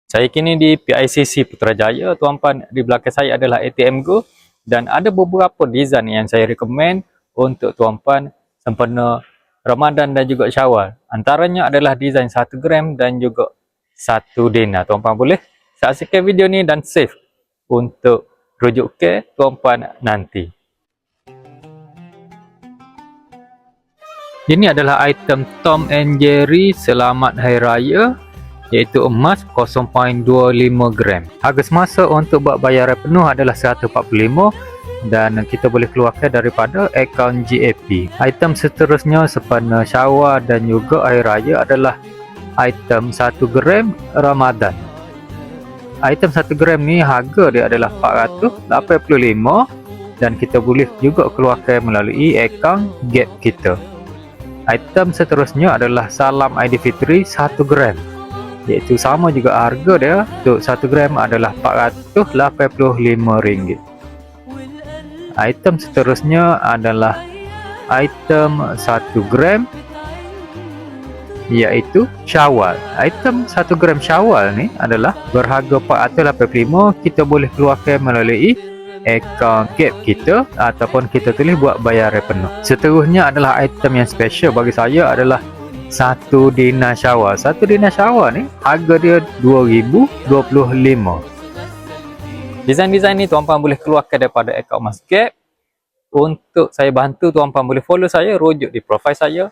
Saya kini di PICC Putrajaya, tuan-puan. Di belakang saya adalah ATM Go dan ada beberapa design yang saya rekomen untuk tuan-puan sempena Ramadan dan juga Syawal. Antaranya adalah design 1 gram dan juga 1 dinar. Tuan-puan boleh saksikan video ni dan save untuk rujuk ke tuan-puan nanti. Ini adalah item Tom and Jerry Selamat Hari Raya, iaitu emas 0.25 gram. Harga semasa untuk buat bayaran penuh adalah 145 dan kita boleh keluarkan daripada akaun GAP. Item seterusnya sempena Syawal dan juga Hari Raya adalah item 1 gram Ramadan. Item 1 gram ni harga dia adalah 485 dan kita boleh juga keluarkan melalui akaun GAP kita. Item seterusnya adalah Salam Aidilfitri 1 gram, iaitu sama juga harga dia untuk 1 gram adalah RM485. Item seterusnya adalah item 1 gram, iaitu Syawal. Item 1 gram Syawal ni adalah berharga RM485. Kita boleh keluarkan melalui akaun GAP kita ataupun kita tulis buat bayaran penuh. Seterusnya adalah item yang special bagi saya adalah 1 dinar Syawal. 1 dinar Syawal ni harga dia RM2,025. Design-design ni tuan-puan boleh keluarkan daripada akaun Mas GAP. Untuk saya bantu, tuan-puan boleh follow saya, rujuk di profil saya.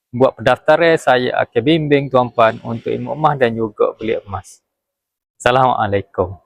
Buat pendaftaran, saya akan bimbing tuan-puan untuk ilmu emas dan juga beli emas. Assalamualaikum.